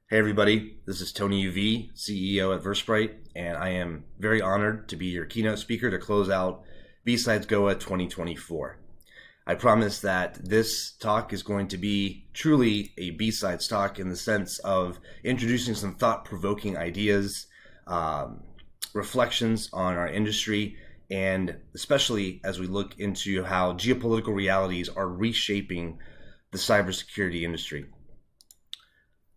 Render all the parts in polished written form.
Hey everybody, this is Tony UV, CEO at Versprite, and I am very honored to be your keynote speaker to close out BSides Goa 2024. I promise that this talk is going to be truly a B-Sides talk in the sense of introducing some thought-provoking ideas, reflections on our industry, and especially as we look into how geopolitical realities are reshaping the cybersecurity industry.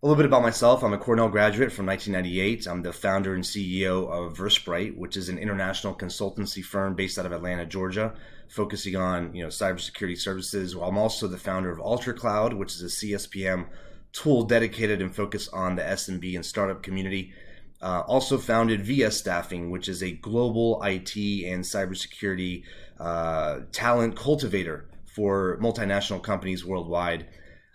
A little bit about myself. I'm a Cornell graduate from 1998. I'm the founder and CEO of Versprite, which is an international consultancy firm based out of Atlanta, Georgia, focusing on cybersecurity services. I'm also the founder of UltraCloud, which is a CSPM tool dedicated and focused on the SMB and startup community. Also founded VS Staffing, which is a global IT and cybersecurity talent cultivator for multinational companies worldwide.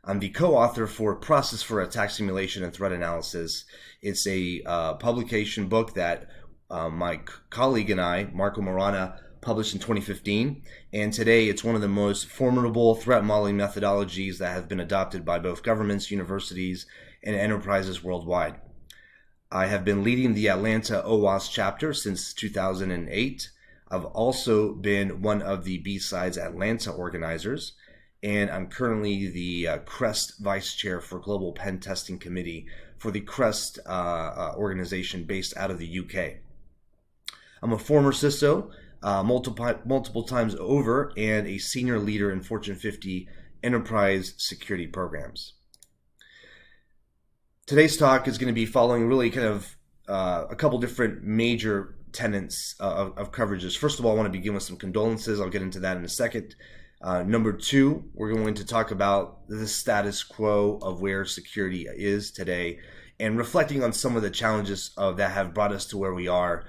I'm the co-author for Process for Attack Simulation and Threat Analysis. It's a publication book that my colleague and I, Marco Morana, published in 2015. And today it's one of the most formidable threat modeling methodologies that have been adopted by both governments, universities, and enterprises worldwide. I have been leading the Atlanta OWASP chapter since 2008. I've also been one of the BSides Atlanta organizers, and I'm currently the CREST Vice Chair for Global Pen Testing Committee for the CREST organization based out of the UK. I'm a former CISO multiple times over and a senior leader in Fortune 50 enterprise security programs. Today's talk is going to be following really kind of a couple different major tenets of coverages. First of all, I want to begin with some condolences. I'll get into that in a second. Number two, we're going to talk about the status quo of where security is today and reflecting on some of the challenges that have brought us to where we are,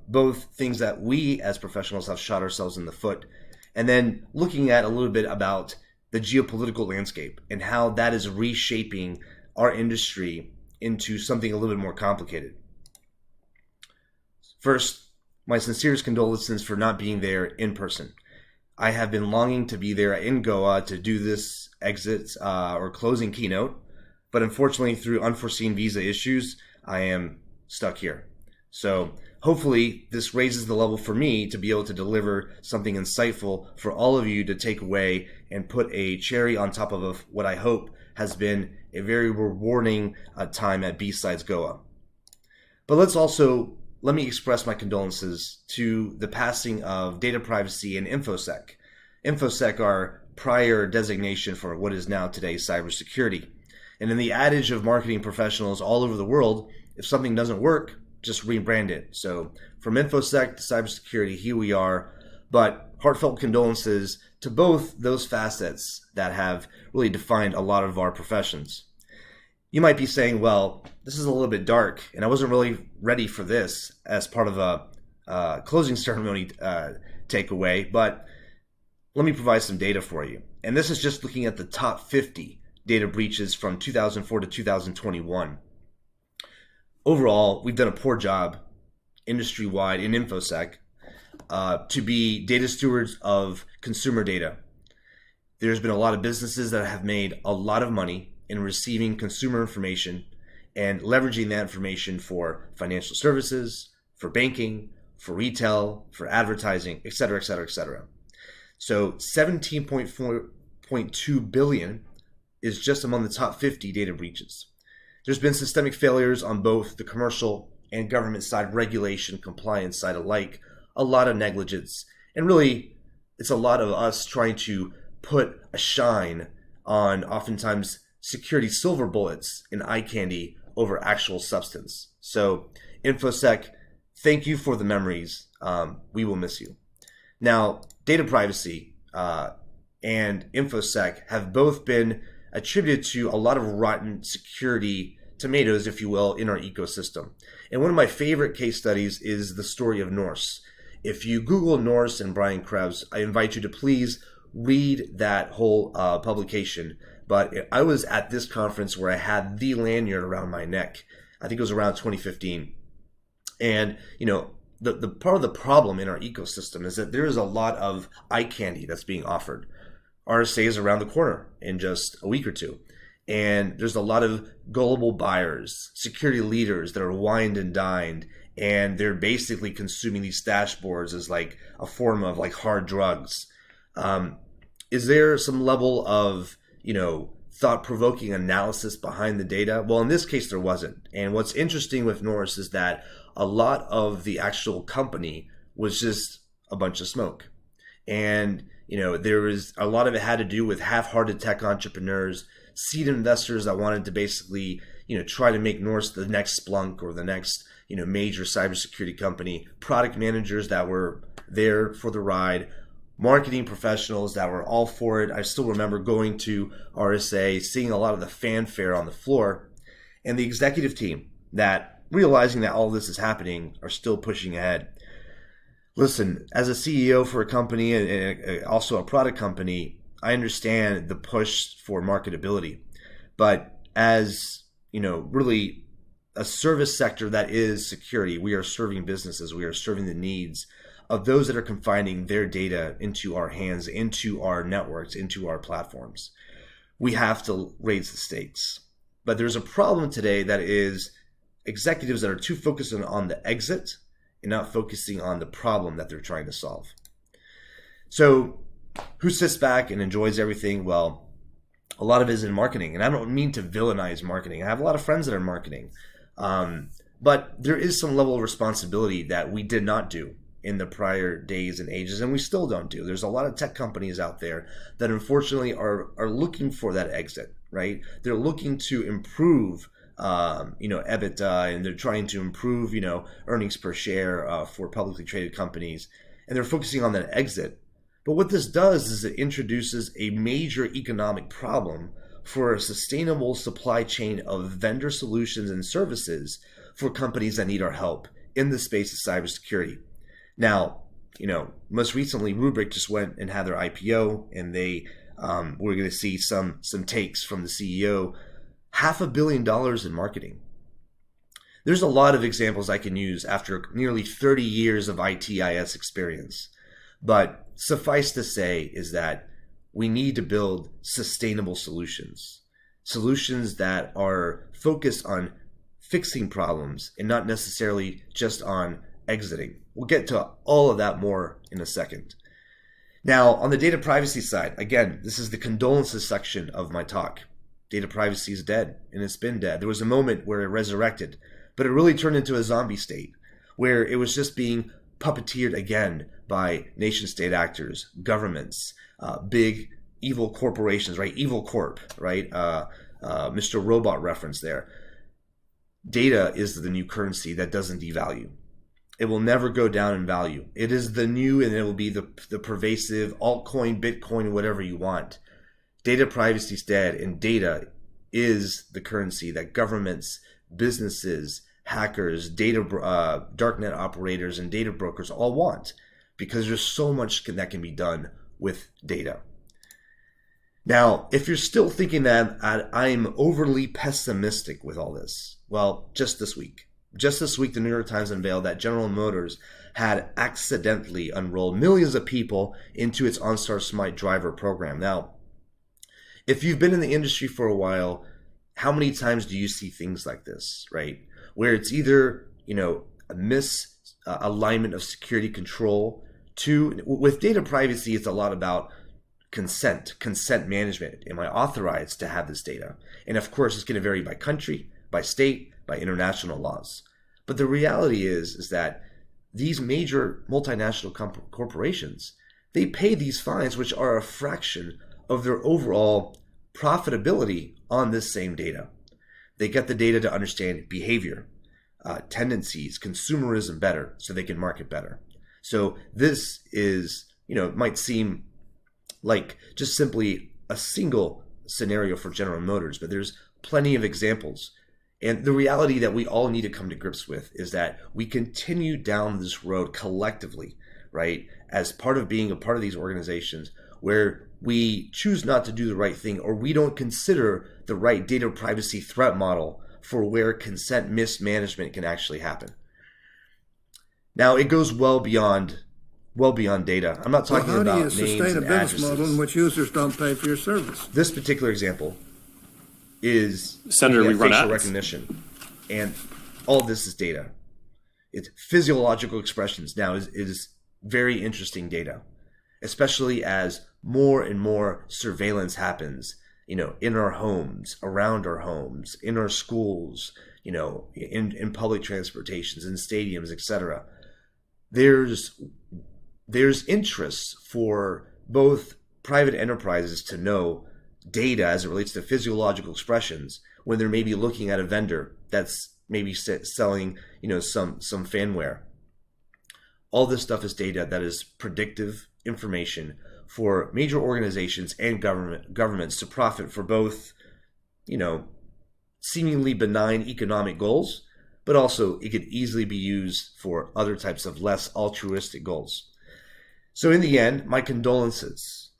both things that we as professionals have shot ourselves in the foot, and then looking at a little bit about the geopolitical landscape and how that is reshaping our industry into something a little bit more complicated. First, my sincerest condolences for not being there in person. I have been longing to be there in Goa to do this exit or closing keynote, but unfortunately through unforeseen visa issues, I am stuck here. So hopefully this raises the level for me to be able to deliver something insightful for all of you to take away and put a cherry on top of what I hope has been a very rewarding time at BSides Goa. But let me express my condolences to the passing of data privacy and InfoSec. InfoSec are prior designation for what is now today cybersecurity. And in the adage of marketing professionals all over the world, if something doesn't work, just rebrand it. So from InfoSec to cybersecurity, here we are. But heartfelt condolences to both those facets that have really defined a lot of our professions. You might be saying, well, this is a little bit dark, and I wasn't really ready for this as part of a closing ceremony takeaway, but let me provide some data for you. And this is just looking at the top 50 data breaches from 2004 to 2021. Overall, we've done a poor job industry-wide in InfoSec to be data stewards of consumer data. There's been a lot of businesses that have made a lot of money in receiving consumer information and leveraging that information for financial services, for banking, for retail, for advertising, et cetera, et cetera, et cetera. So 17.2 billion is just among the top 50 data breaches. There's been systemic failures on both the commercial and government side, regulation, compliance side alike, a lot of negligence, and really it's a lot of us trying to put a shine on oftentimes security silver bullets in eye candy over actual substance. So InfoSec, thank you for the memories. We will miss you. Now, data privacy and InfoSec have both been attributed to a lot of rotten security tomatoes, if you will, in our ecosystem. And one of my favorite case studies is the story of Norse. If you Google Norse and Brian Krebs, I invite you to please read that whole publication. But I was at this conference where I had the lanyard around my neck. I think it was around 2015. And, the part of the problem in our ecosystem is that there is a lot of eye candy that's being offered. RSA is around the corner in just a week or two. And there's a lot of gullible buyers, security leaders that are wined and dined, and they're basically consuming these dashboards as like a form of like hard drugs. Is there some level of, thought-provoking analysis behind the data? Well, in this case, there wasn't. And what's interesting with Norse is that a lot of the actual company was just a bunch of smoke. And, there was a lot of it had to do with half-hearted tech entrepreneurs, seed investors that wanted to basically, try to make Norse the next Splunk or the next, major cybersecurity company, product managers that were there for the ride, marketing professionals that were all for it. I still remember going to RSA, seeing a lot of the fanfare on the floor, and the executive team that, realizing that all this is happening, are still pushing ahead. Listen, as a CEO for a company and also a product company, I understand the push for marketability. But as, really a service sector that is security, we are serving businesses, we are serving the needs of those that are confining their data into our hands, into our networks, into our platforms. We have to raise the stakes. But there's a problem today that is executives that are too focused on the exit and not focusing on the problem that they're trying to solve. So who sits back and enjoys everything? Well, a lot of it is in marketing. And I don't mean to villainize marketing. I have a lot of friends that are in marketing. But there is some level of responsibility that we did not do in the prior days and ages, and we still don't do. There's a lot of tech companies out there that unfortunately are looking for that exit, right? They're looking to improve EBITDA, and they're trying to improve, earnings per share for publicly traded companies, and they're focusing on that exit. But what this does is it introduces a major economic problem for a sustainable supply chain of vendor solutions and services for companies that need our help in the space of cybersecurity. Now, most recently, Rubrik just went and had their IPO, and we're going to see some takes from the CEO. $500 million in marketing. There's a lot of examples I can use after nearly 30 years of ITIS experience. But suffice to say is that we need to build sustainable solutions that are focused on fixing problems and not necessarily just on exiting. We'll get to all of that more in a second. Now, on the data privacy side, again, this is the condolences section of my talk. Data privacy is dead, and it's been dead. There was a moment where it resurrected, but it really turned into a zombie state where it was just being puppeteered again by nation-state actors, governments, big evil corporations, right? Evil Corp, right? Mr. Robot reference there. Data is the new currency that doesn't devalue. It will never go down in value. It is the new, and it will be the pervasive altcoin, Bitcoin, whatever you want. Data privacy is dead, and data is the currency that governments, businesses, hackers, darknet operators, and data brokers all want, because there's so much that can be done with data. Now, if you're still thinking that I'm overly pessimistic with all this, well, just this week, the New York Times unveiled that General Motors had accidentally enrolled millions of people into its OnStar Smart Driver program. Now, if you've been in the industry for a while, how many times do you see things like this, right? Where it's either, a misalignment of security control with data privacy, it's a lot about consent management. Am I authorized to have this data? And of course, it's going to vary by country, by state, by international laws. But the reality is that these major multinational corporations, they pay these fines, which are a fraction of their overall profitability on this same data. They get the data to understand behavior, tendencies, consumerism better, so they can market better. So this is, it might seem like just simply a single scenario for General Motors, but there's plenty of examples. And the reality that we all need to come to grips with is that we continue down this road collectively, right, as part of being a part of these organizations where we choose not to do the right thing, or we don't consider the right data privacy threat model for where consent mismanagement can actually happen. Now, it goes well beyond data. I'm not talking about names and addresses. How do you sustain a business model in which users don't pay for your service? This particular example, is Senator, we run facial ads. recognition, and all of this is data. It's physiological expressions now is very interesting data, especially as more and more surveillance happens, in our homes, around our homes, in our schools, in public transportations, in stadiums, etc. There's interest for both private enterprises to know data as it relates to physiological expressions when they're maybe looking at a vendor that's maybe selling, some fanware. All this stuff is data that is predictive information for major organizations and governments to profit for both, seemingly benign economic goals, but also it could easily be used for other types of less altruistic goals. So in the end, my condolences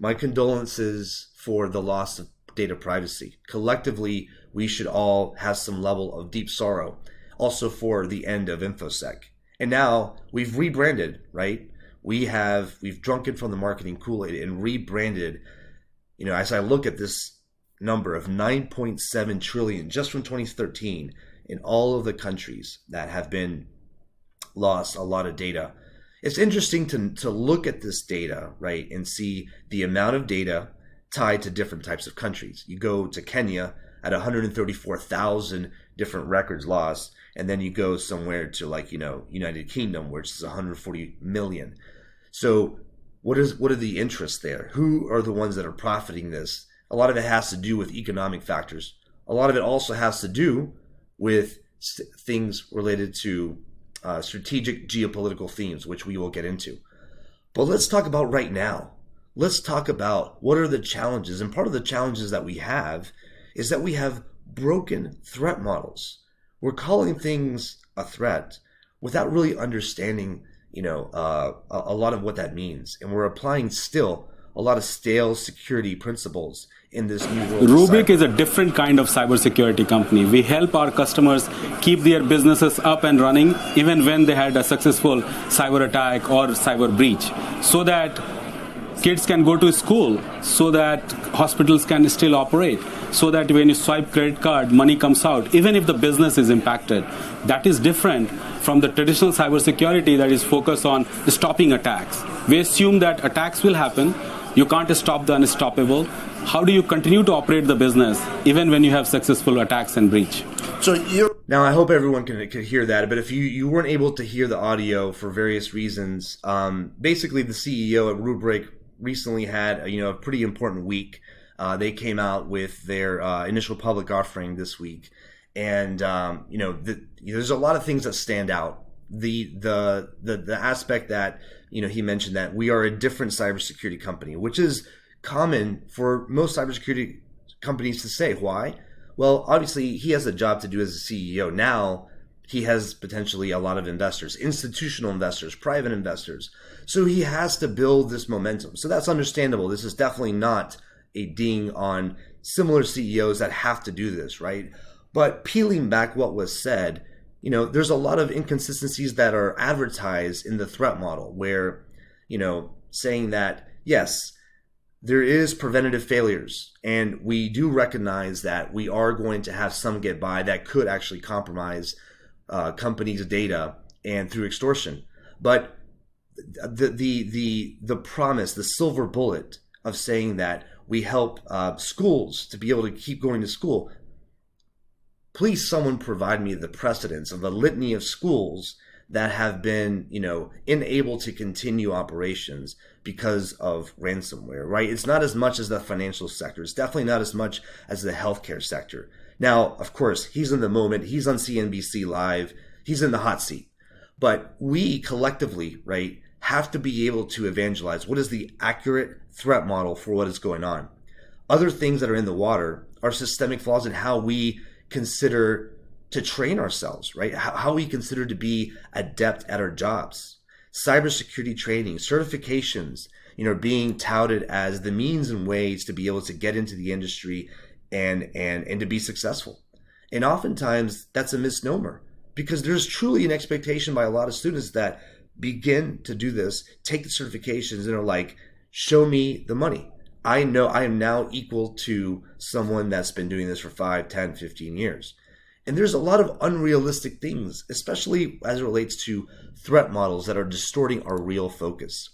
for the loss of data privacy. Collectively, we should all have some level of deep sorrow, also for the end of InfoSec. And now we've rebranded, right? We've drunken from the marketing Kool-Aid and rebranded, as I look at this number of 9.7 trillion just from 2013 in all of the countries that have been lost a lot of data. It's interesting to look at this data, right, and see the amount of data tied to different types of countries. You go to Kenya at 134,000 different records lost, and then you go somewhere to United Kingdom, which is 140 million. So what are the interests there? Who are the ones that are profiting this? A lot of it has to do with economic factors. A lot of it also has to do with things related to strategic geopolitical themes, which we will get into. But let's talk about right now. Let's talk about what are the challenges. And part of the challenges that we have is that we have broken threat models. We're calling things a threat without really understanding, a lot of what that means. And we're applying still a lot of stale security principles in this new world. Rubrik is a different kind of cybersecurity company. We help our customers keep their businesses up and running even when they had a successful cyber attack or cyber breach, so that kids can go to school, so that hospitals can still operate, so that when you swipe credit card, money comes out, even if the business is impacted. That is different from the traditional cybersecurity that is focused on stopping attacks. We assume that attacks will happen. You can't stop the unstoppable. How do you continue to operate the business even when you have successful attacks and breach? Now, I hope everyone could hear that, but if you weren't able to hear the audio for various reasons, basically the CEO at Rubrik recently had a pretty important week. They came out with their initial public offering this week, and there's a lot of things that stand out. The aspect that he mentioned that we are a different cybersecurity company, which is common for most cybersecurity companies to say. Why? Well, obviously he has a job to do as a CEO. Now he has potentially a lot of investors, institutional investors, private investors. So he has to build this momentum. So that's understandable. This is definitely not a ding on similar CEOs that have to do this, right? But peeling back what was said, there's a lot of inconsistencies that are advertised in the threat model where, saying that, yes, there is preventative failures, and we do recognize that we are going to have some get by that could actually compromise companies' data and through extortion. But the promise, the silver bullet of saying that we help schools to be able to keep going to school. Please, someone provide me the precedents of the litany of schools that have been, unable to continue operations because of ransomware, right? It's not as much as the financial sector. It's definitely not as much as the healthcare sector. Now, of course, he's in the moment. He's on CNBC Live. He's in the hot seat. But we collectively, right, have to be able to evangelize what is the accurate threat model for what is going on. Other things that are in the water are systemic flaws in how we consider to train ourselves, right? How we consider to be adept at our jobs. Cybersecurity training, certifications, being touted as the means and ways to be able to get into the industry and to be successful. And oftentimes that's a misnomer, because there's truly an expectation by a lot of students that begin to do this, take the certifications, and are like, show me the money. I know I am now equal to someone that's been doing this for 5, 10, 15 years. And there's a lot of unrealistic things, especially as it relates to threat models that are distorting our real focus.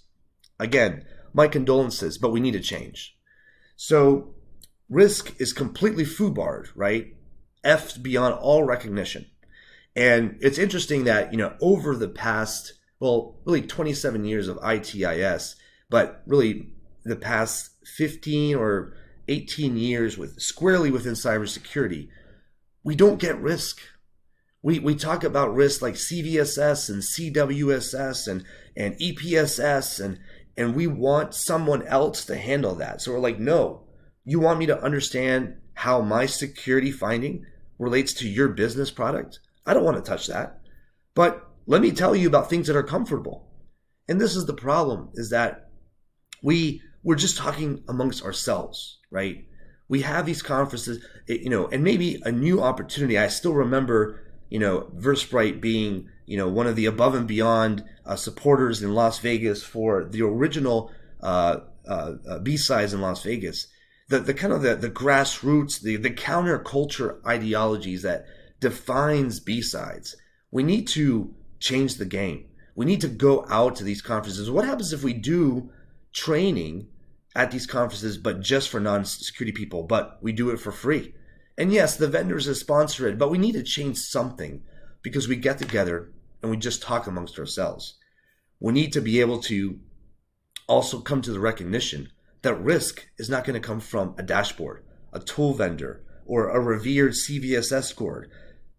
Again, my condolences, but we need to change. So risk is completely foobarred, right? F'd beyond all recognition. And it's interesting that, over the past, really 27 years of ITIS, but really the past 15 or 18 years squarely within cybersecurity, we don't get risk. We talk about risk like CVSS and CWSS and EPSS and we want someone else to handle that. So we're like, no, you want me to understand how my security finding relates to your business product? I don't want to touch that. But let me tell you about things that are comfortable. And this is the problem, is that we're just talking amongst ourselves, right? We have these conferences, and maybe a new opportunity. I still remember, Versprite being, one of the above and beyond supporters in Las Vegas for the original BSides in Las Vegas. The kind of the grassroots, the counterculture ideologies that defines BSides. We need to change the game. We need to go out to these conferences. What happens if we do training at these conferences, but just for non-security people, but we do it for free? And yes, the vendors have sponsored it, but we need to change something because we get together and we just talk amongst ourselves. We need to be able to also come to the recognition that risk is not going to come from a dashboard, a tool vendor, or a revered CVSS score.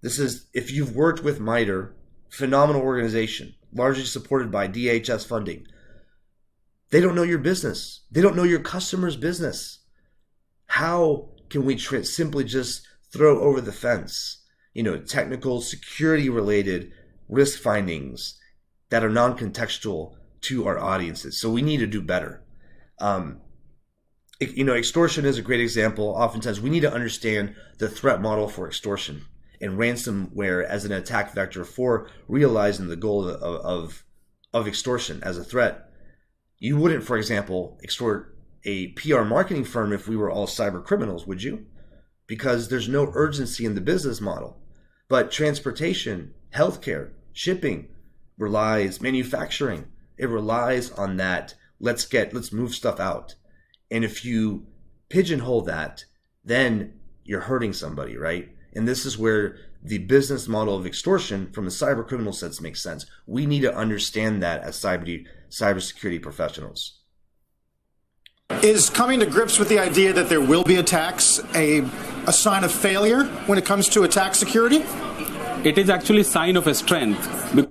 This is, if you've worked with MITRE, phenomenal organization, largely supported by DHS funding. They don't know your business. They don't know your customer's business. How can we simply just throw over the fence, technical security related risk findings that are non-contextual to our audiences? So we need to do better. Extortion is a great example. Oftentimes we need to understand the threat model for extortion and ransomware as an attack vector for realizing the goal of extortion as a threat. You wouldn't, for example, extort a PR marketing firm if we were all cyber criminals, would you? Because there's no urgency in the business model. But transportation, healthcare, shipping manufacturing, it relies on that. Let's move stuff out. And if you pigeonhole that, then you're hurting somebody, right? And this is where the business model of extortion from the cyber criminal sense makes sense. We need to understand that as cybersecurity professionals. Is coming to grips with the idea that there will be attacks a sign of failure when it comes to attack security? It is actually a sign of a strength.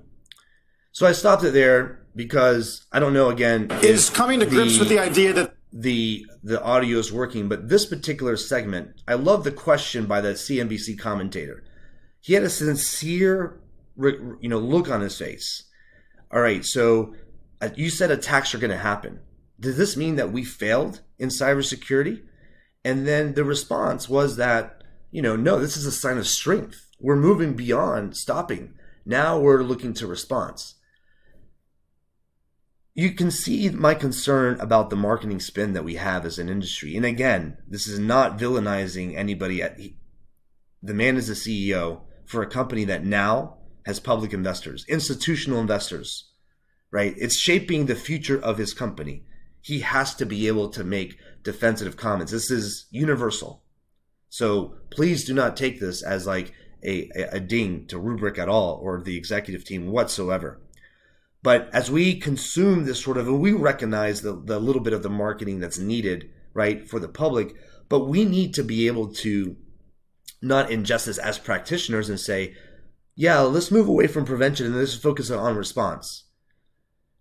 So I stopped it there because I don't know, again, is coming to grips with the idea that the audio is working, but this particular segment, I love the question by the CNBC commentator. He had a sincere, look on his face. All right, so you said attacks are going to happen. Does this mean that we failed in cybersecurity? And then the response was that, no, this is a sign of strength. We're moving beyond stopping. Now we're looking to response. You can see my concern about the marketing spin that we have as an industry. And again, this is not villainizing anybody. The man is the CEO for a company that now has public investors, institutional investors, right? It's shaping the future of his company. He has to be able to make defensive comments. This is universal. So please do not take this as like a ding to Rubrik at all or the executive team whatsoever. But as we consume this and we recognize the little bit of the marketing that's needed, right, for the public, but we need to be able to not ingest this as practitioners and say, yeah, let's move away from prevention and let's focus on response.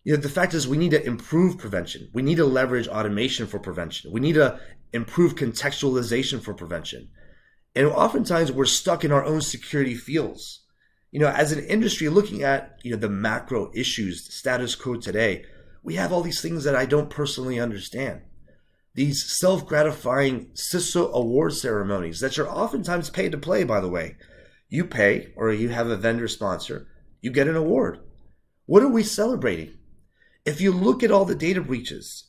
The fact is we need to improve prevention. We need to leverage automation for prevention. We need to improve contextualization for prevention. And oftentimes we're stuck in our own security fields. As an industry looking at, the macro issues, status quo today, we have all these things that I don't personally understand. These self-gratifying CISO award ceremonies that you're oftentimes paid to play, by the way. You pay or you have a vendor sponsor, you get an award. What are we celebrating? If you look at all the data breaches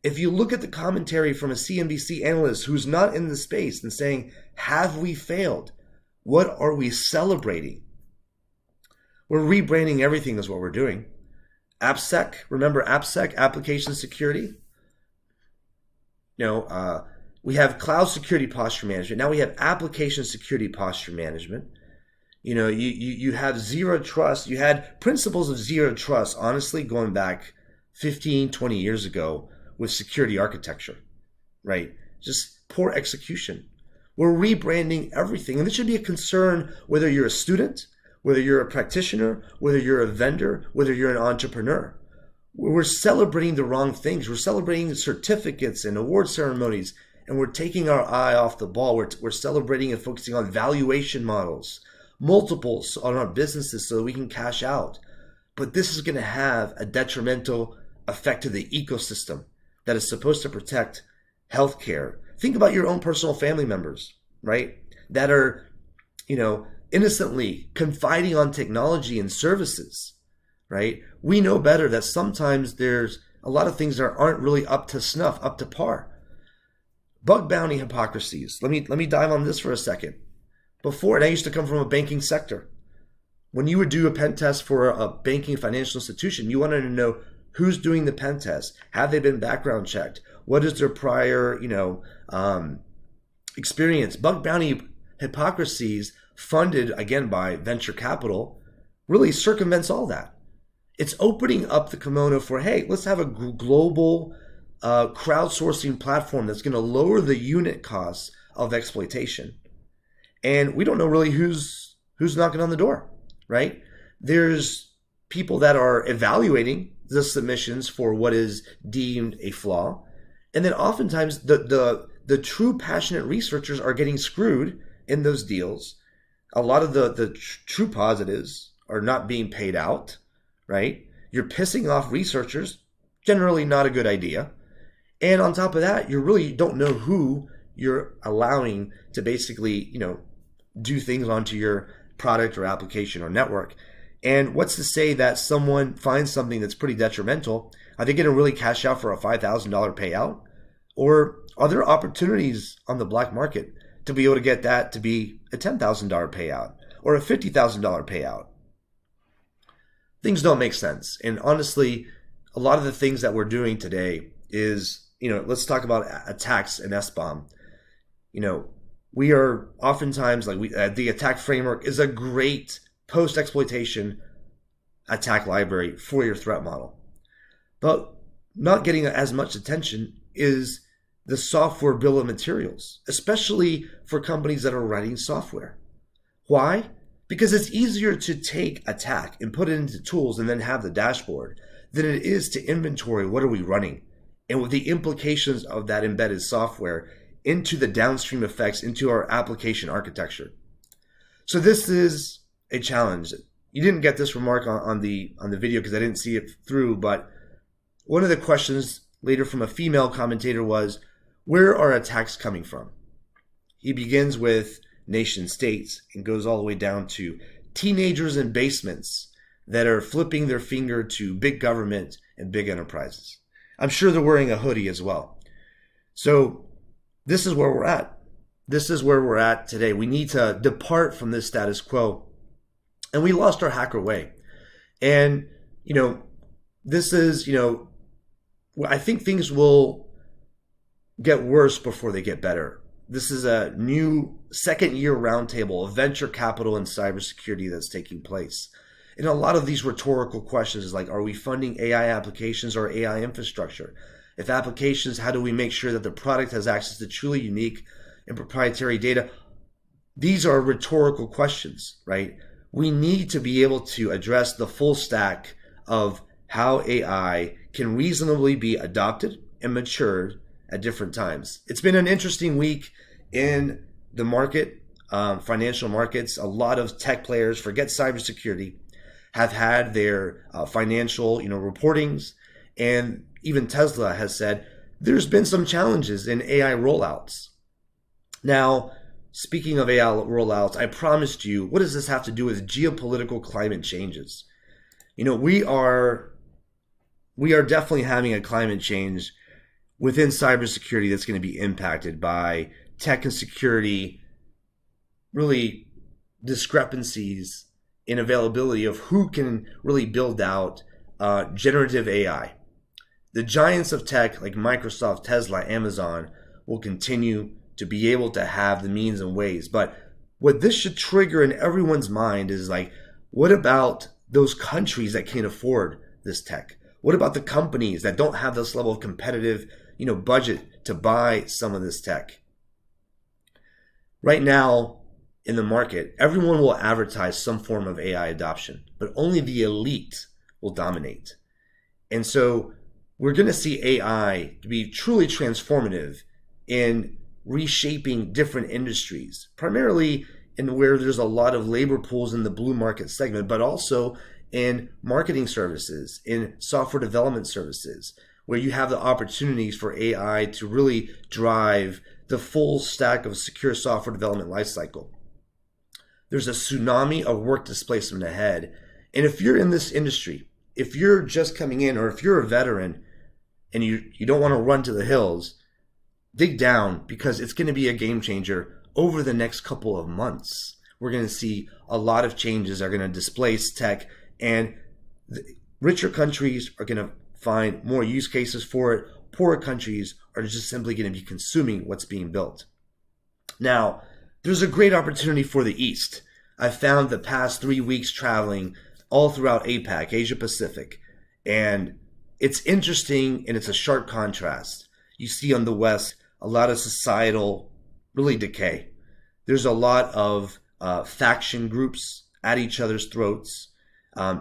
If you look at the commentary from a CNBC analyst who's not in the space and saying, have we failed? What are we celebrating? We're rebranding everything is what we're doing. AppSec, remember AppSec, application security? We have cloud security posture management. Now we have application security posture management. You have zero trust. You had principles of zero trust, honestly, going back 15, 20 years ago with security architecture, right? Just poor execution. We're rebranding everything. And this should be a concern whether you're a student, whether you're a practitioner, whether you're a vendor, whether you're an entrepreneur. We're celebrating the wrong things. We're celebrating certificates and award ceremonies, and we're taking our eye off the ball. We're celebrating and focusing on valuation models, multiples on our businesses so that we can cash out. But this is going to have a detrimental effect to the ecosystem that is supposed to protect healthcare. Think about your own personal family members, right? That are, innocently confiding on technology and services, right? We know better that sometimes there's a lot of things that aren't really up to snuff, up to par. Bug bounty hypocrisies. Let me dive on this for a second. Before, and I used to come from a banking sector. When you would do a pen test for a banking financial institution, you wanted to know who's doing the pen test. Have they been background checked? What is their prior, experience? Bug bounty hypocrisies funded, again, by venture capital, really circumvents all that. It's opening up the kimono for, hey, let's have a global crowdsourcing platform that's going to lower the unit costs of exploitation. And we don't know really who's knocking on the door, right? There's people that are evaluating the submissions for what is deemed a flaw. And then oftentimes the true passionate researchers are getting screwed in those deals. A lot of the true positives are not being paid out, right? You're pissing off researchers, generally not a good idea. And on top of that, you really don't know who you're allowing to basically, do things onto your product or application or network. And what's to say that someone finds something that's pretty detrimental? Are they going to really cash out for a $5,000 payout? Or are there opportunities on the black market to be able to get that to be a $10,000 payout or a $50,000 payout? Things don't make sense. And honestly, a lot of the things that we're doing today is, let's talk about attacks and SBOM. We are oftentimes the attack framework is a great post-exploitation attack library for your threat model. But not getting as much attention is the software bill of materials, especially for companies that are writing software. Why? Because it's easier to take attack and put it into tools and then have the dashboard than it is to inventory what are we running and with the implications of that embedded software into the downstream effects into our application architecture. So this is a challenge. You didn't get this remark on the video because I didn't see it through, but one of the questions later from a female commentator was, where are attacks coming from? He begins with nation states and goes all the way down to teenagers in basements that are flipping their finger to big government and big enterprises. I'm sure they're wearing a hoodie as well. So this is where we're at. This is where we're at today. We need to depart from this status quo. And we lost our hacker way. And, this is, I think things will get worse before they get better. This is a new second-year roundtable of venture capital and cybersecurity that's taking place. And a lot of these rhetorical questions is like, are we funding AI applications or AI infrastructure? If applications, how do we make sure that the product has access to truly unique and proprietary data? These are rhetorical questions, right? We need to be able to address the full stack of how AI can reasonably be adopted and matured at different times. It's been an interesting week in the market, financial markets. A lot of tech players, forget cybersecurity, have had their financial, reportings, and even Tesla has said there's been some challenges in AI rollouts. Now, speaking of AI rollouts, I promised you, what does this have to do with geopolitical climate changes? We are definitely having a climate change within cybersecurity that's going to be impacted by tech and security, really discrepancies in availability of who can really build out generative AI. The giants of tech like Microsoft, Tesla, Amazon will continue to be able to have the means and ways. But what this should trigger in everyone's mind is like, what about those countries that can't afford this tech? What about the companies that don't have this level of competitive, budget to buy some of this tech? Right now in the market, everyone will advertise some form of AI adoption, but only the elite will dominate. And so we're going to see AI to be truly transformative in reshaping different industries, primarily in where there's a lot of labor pools in the blue market segment, but also in marketing services, in software development services, where you have the opportunities for AI to really drive the full stack of secure software development lifecycle. There's a tsunami of work displacement ahead. And if you're in this industry, if you're just coming in, or if you're a veteran and you don't want to run to the hills, dig down, because it's going to be a game changer over the next couple of months. We're going to see a lot of changes that are going to displace tech, and the richer countries are going to find more use cases for it. Poorer countries are just simply going to be consuming what's being built. Now, there's a great opportunity for the East. I've found the past 3 weeks traveling all throughout APAC, Asia Pacific, and it's interesting and it's a sharp contrast. You see on the West a lot of societal really decay. There's a lot of faction groups at each other's throats.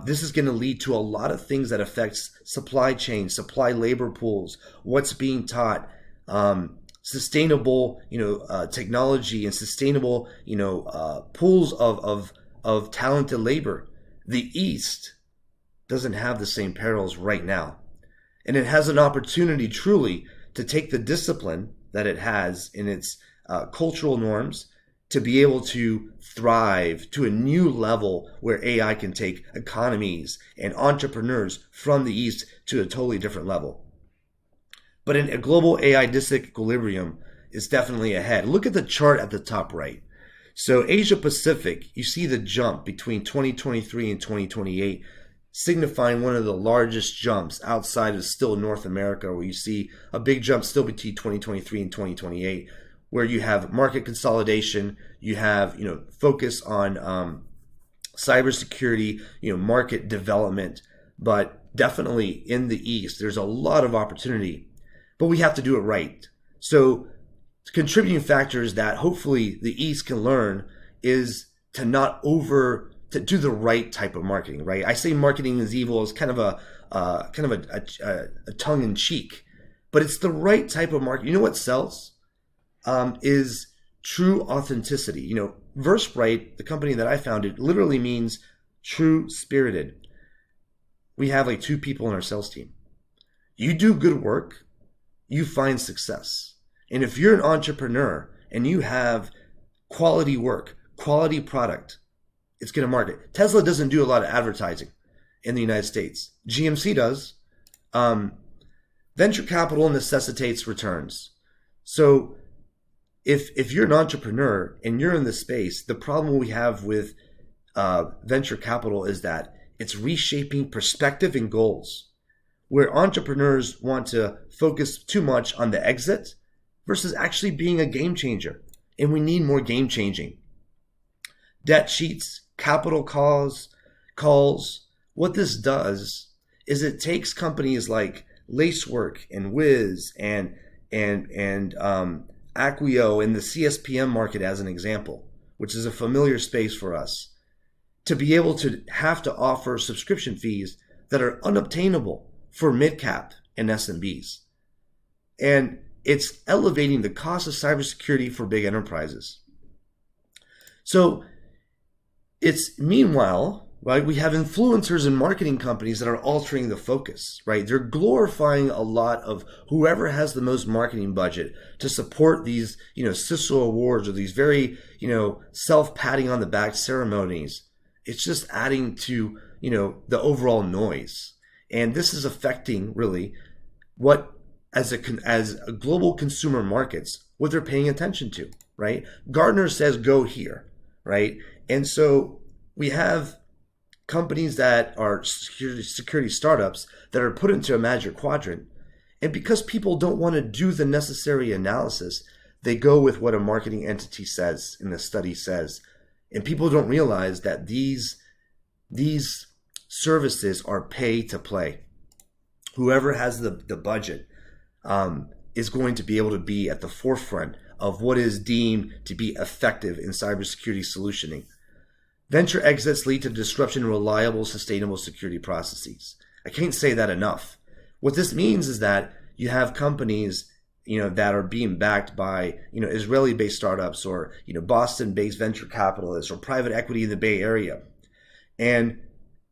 This is going to lead to a lot of things that affects supply chain, supply labor pools, what's being taught, sustainable, technology and sustainable, pools of talented labor. The East doesn't have the same perils right now, and it has an opportunity truly to take the discipline that it has in its cultural norms to be able to thrive to a new level where AI can take economies and entrepreneurs from the East to a totally different level. But in a global AI disequilibrium is definitely ahead. Look at the chart at the top right. So Asia Pacific, you see the jump between 2023 and 2028, signifying one of the largest jumps outside of still North America, where you see a big jump still between 2023 and 2028, where you have market consolidation, you have focus on cybersecurity, market development. But definitely in the East, there's a lot of opportunity, but we have to do it right. So contributing factors that hopefully the East can learn is to to do the right type of marketing, right? I say marketing is evil as kind of a tongue in cheek, but it's the right type of marketing. You know what sells? Is true authenticity. Versebright, the company that I founded, literally means true spirited. We have like 2 people in our sales team. You do good work, you find success. And if you're an entrepreneur and you have quality work, quality product, it's going to market. Tesla doesn't do a lot of advertising in the United States. GMC does. Venture capital necessitates returns. So if you're an entrepreneur and you're in this space, the problem we have with venture capital is that it's reshaping perspective and goals, where entrepreneurs want to focus too much on the exit versus actually being a game changer. And we need more game changing. Debt sheets, capital calls. What this does is it takes companies like Lacework and Wiz and Acquio in the CSPM market as an example, which is a familiar space for us, to be able to have to offer subscription fees that are unobtainable for mid-cap and SMBs. And it's elevating the cost of cybersecurity for big enterprises. So it's meanwhile, right, we have influencers and marketing companies that are altering the focus, right? They're glorifying a lot of whoever has the most marketing budget to support these, CISO awards or these very, self-patting on the back ceremonies. It's just adding to, the overall noise. And this is affecting really what as a global consumer markets what they're paying attention to, right? Gartner says go here, right? And so we have companies that are security startups that are put into a magic quadrant. And because people don't want to do the necessary analysis, they go with what a marketing entity says and the study says. And people don't realize that these services are pay to play. Whoever has the budget is going to be able to be at the forefront of what is deemed to be effective in cybersecurity solutioning. Venture exits lead to disruption in reliable, sustainable security processes. I can't say that enough. What this means is that you have companies, that are being backed by, Israeli-based startups or, Boston-based venture capitalists or private equity in the Bay Area. And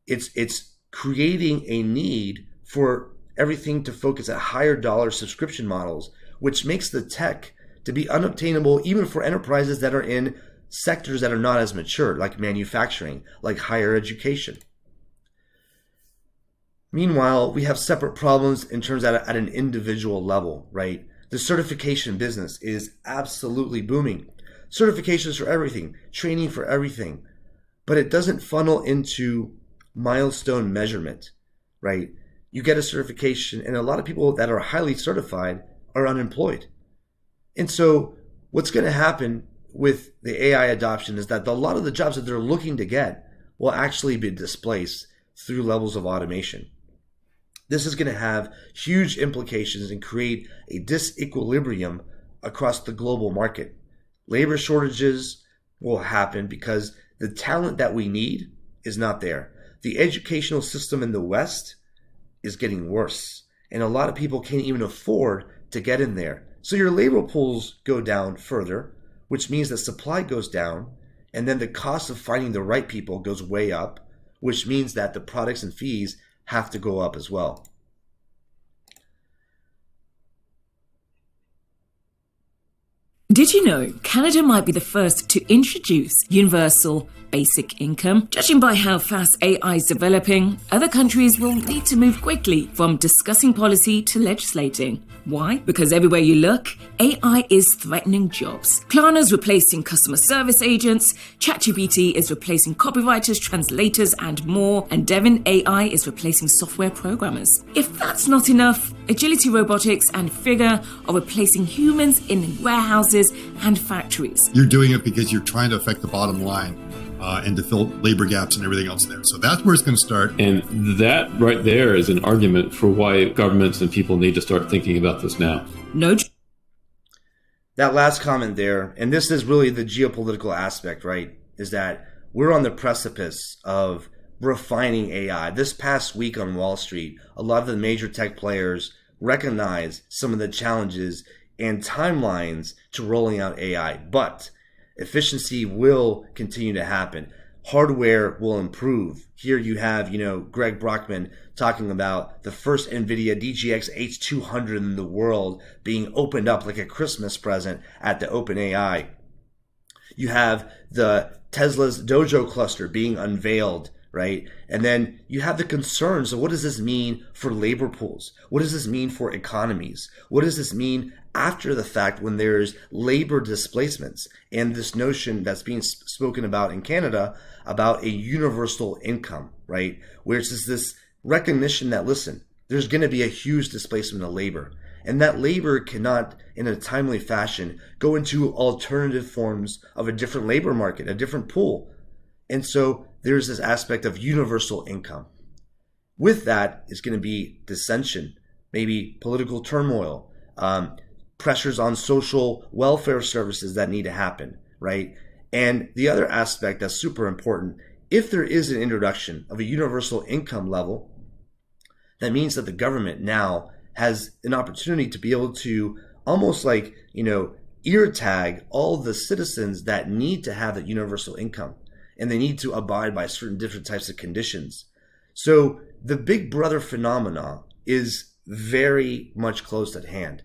it's creating a need for everything to focus at higher dollar subscription models, which makes the tech to be unobtainable even for enterprises that are in sectors that are not as mature, like manufacturing, like higher education. Meanwhile, we have separate problems in terms at an individual level, right? The certification business is absolutely booming. Certifications for everything, training for everything, but it doesn't funnel into milestone measurement, right? You get a certification, and a lot of people that are highly certified are unemployed. And so what's going to happen with the AI adoption is that a lot of the jobs that they're looking to get will actually be displaced through levels of automation. This is going to have huge implications and create a disequilibrium across the global market. Labor shortages will happen because the talent that we need is not there. The educational system in the West is getting worse, and a lot of people can't even afford to get in there. So your labor pools go down further, which means that supply goes down, and then the cost of finding the right people goes way up, which means that the products and fees have to go up as well. Did you know Canada might be the first to introduce universal basic income? Judging by how fast AI is developing, other countries will need to move quickly from discussing policy to legislating. Why? Because everywhere you look, AI is threatening jobs. Klarna's replacing customer service agents, ChatGPT is replacing copywriters, translators, and more, and Devin AI is replacing software programmers. If that's not enough, Agility Robotics and Figure are replacing humans in warehouses and factories. You're doing it because you're trying to affect the bottom line. And to fill labor gaps and everything else there. So that's where it's going to start. And that right there is an argument for why governments and people need to start thinking about this now. No. That last comment there, and this is really the geopolitical aspect, right, is that we're on the precipice of refining AI. This past week on Wall Street, a lot of the major tech players recognize some of the challenges and timelines to rolling out AI, but efficiency will continue to happen. Hardware will improve. Here you have, Greg Brockman talking about the first NVIDIA DGX H200 in the world being opened up like a Christmas present at the OpenAI. You have the Tesla's Dojo cluster being unveiled, right? And then you have the concerns of what does this mean for labor pools? What does this mean for economies? What does this mean after the fact when there's labor displacements? And this notion that's being spoken about in Canada about a universal income, right? Where it's just this recognition that, listen, there's going to be a huge displacement of labor. And that labor cannot, in a timely fashion, go into alternative forms of a different labor market, a different pool. And so there's this aspect of universal income. With that is going to be dissension, maybe political turmoil, pressures on social welfare services that need to happen, right? And the other aspect that's super important, if there is an introduction of a universal income level, that means that the government now has an opportunity to be able to almost like, ear tag all the citizens that need to have that universal income. And they need to abide by certain different types of conditions. So the big brother phenomena is very much close at hand.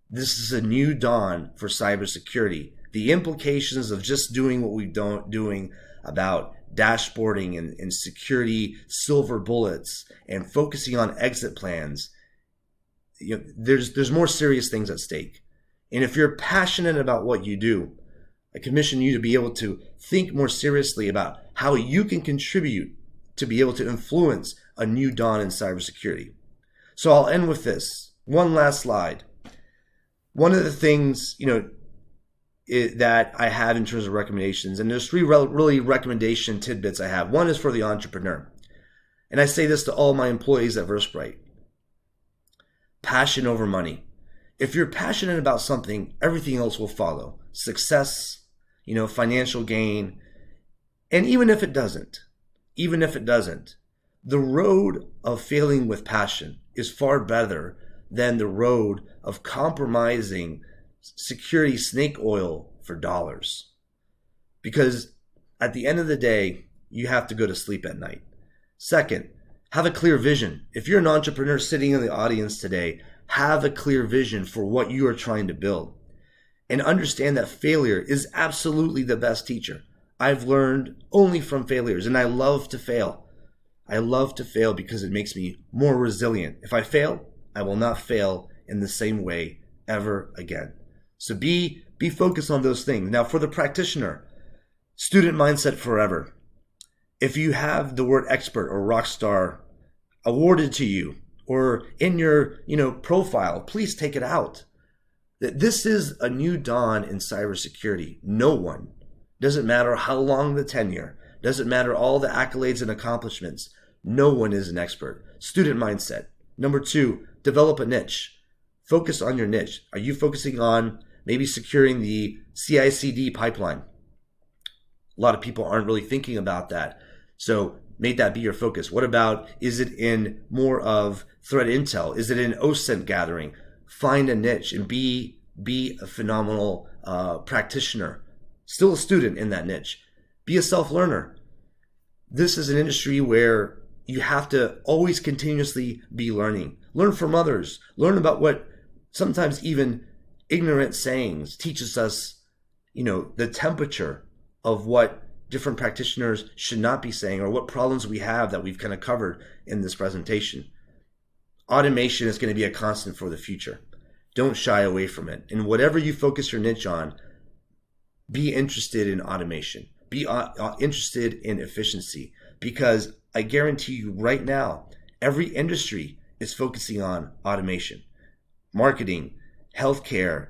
This is a new dawn for cybersecurity. The implications of just doing what we've doing about dashboarding and security silver bullets and focusing on exit plans, there's more serious things at stake. And if you're passionate about what you do, I commission you to be able to think more seriously about how you can contribute to be able to influence a new dawn in cybersecurity. So I'll end with this. One last slide. One of the things, that I have in terms of recommendations, and there's three really recommendation tidbits I have. One is for the entrepreneur. And I say this to all my employees at Versprite. Passion over money. If you're passionate about something, everything else will follow. Success, financial gain. And even if it doesn't, the road of failing with passion is far better than the road of compromising security snake oil for dollars. Because at the end of the day, you have to go to sleep at night. Second, have a clear vision. If you're an entrepreneur sitting in the audience today, have a clear vision for what you are trying to build. And understand that failure is absolutely the best teacher. I've learned only from failures, and I love to fail. I love to fail because it makes me more resilient. If I fail, I will not fail in the same way ever again. So be focused on those things. Now, for the practitioner, student mindset forever. If you have the word expert or rock star awarded to you or in your profile, please take it out. That this is a new dawn in cybersecurity. No one, doesn't matter how long the tenure, doesn't matter all the accolades and accomplishments, no one is an expert. Student mindset. Number 2, develop a niche. Focus on your niche. Are you focusing on maybe securing the CI/CD pipeline? A lot of people aren't really thinking about that. So make that be your focus. What about, is it in more of threat intel? Is it in OSINT gathering? Find a niche and be a phenomenal practitioner. Still a student in that niche. Be a self-learner. This is an industry where you have to always continuously be learning. Learn from others. Learn about what sometimes even ignorant sayings teaches us, the temperature of what different practitioners should not be saying or what problems we have that we've kind of covered in this presentation. Automation is going to be a constant for the future. Don't shy away from it. And whatever you focus your niche on, be interested in automation. Be interested in efficiency, because I guarantee you right now, every industry is focusing on automation. Marketing, healthcare,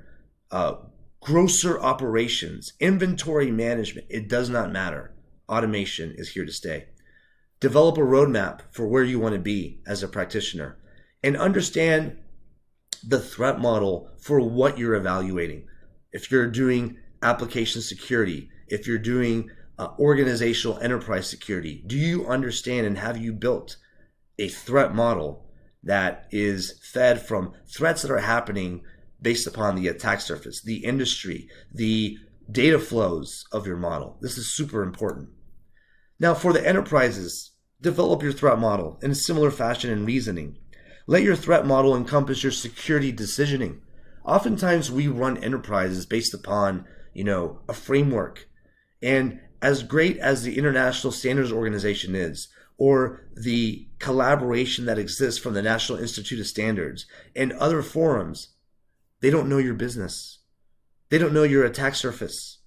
grocer operations, inventory management, it does not matter. Automation is here to stay. Develop a roadmap for where you want to be as a practitioner and understand the threat model for what you're evaluating. If you're doing application security, if you're doing organizational enterprise security, do you understand and have you built a threat model that is fed from threats that are happening based upon the attack surface, the industry, the data flows of your model? This is super important. Now, for the enterprises, develop your threat model in a similar fashion and reasoning. Let your threat model encompass your security decisioning. Oftentimes, we run enterprises based upon, a framework. And as great as the International Standards Organization is, or the collaboration that exists from the National Institute of Standards and other forums, they don't know your business. They don't know your attack surface.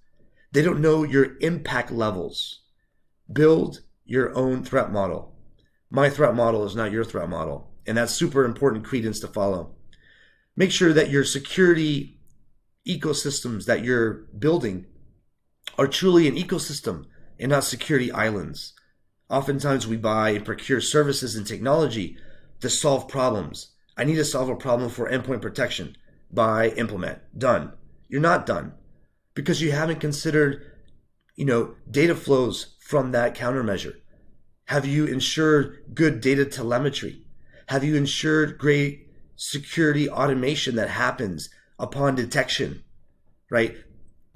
They don't know your impact levels. Build your own threat model. My threat model is not your threat model. And that's super important credence to follow. Make sure that your security ecosystems that you're building are truly an ecosystem and not security islands. Oftentimes we buy and procure services and technology to solve problems. I need to solve a problem for endpoint protection. Buy, implement, done. You're not done because you haven't considered, data flows from that countermeasure. Have you ensured good data telemetry? Have you ensured great security automation that happens upon detection, right?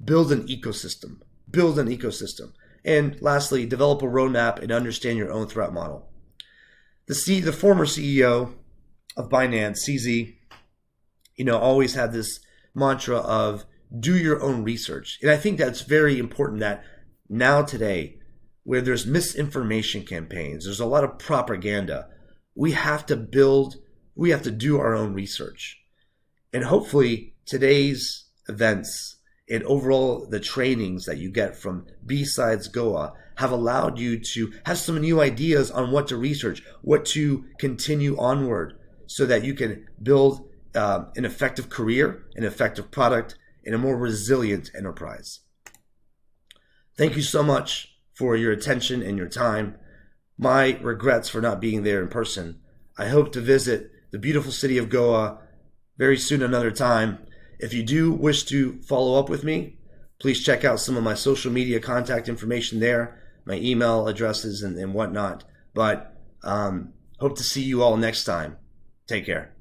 Build an ecosystem. And lastly, develop a roadmap and understand your own threat model. The former CEO of Binance, CZ, always had this mantra of do your own research. And I think that's very important that now today, where there's misinformation campaigns, there's a lot of propaganda, we have to build we have to do our own research. And hopefully today's events and overall the trainings that you get from BSides Goa have allowed you to have some new ideas on what to research, what to continue onward, so that you can build an effective career, an effective product, and a more resilient enterprise. Thank you so much for your attention and your time. My regrets for not being there in person. I hope to visit the beautiful city of Goa very soon another time. If you do wish to follow up with me, please check out some of my social media contact information there, my email addresses and whatnot. But hope to see you all next time. Take care.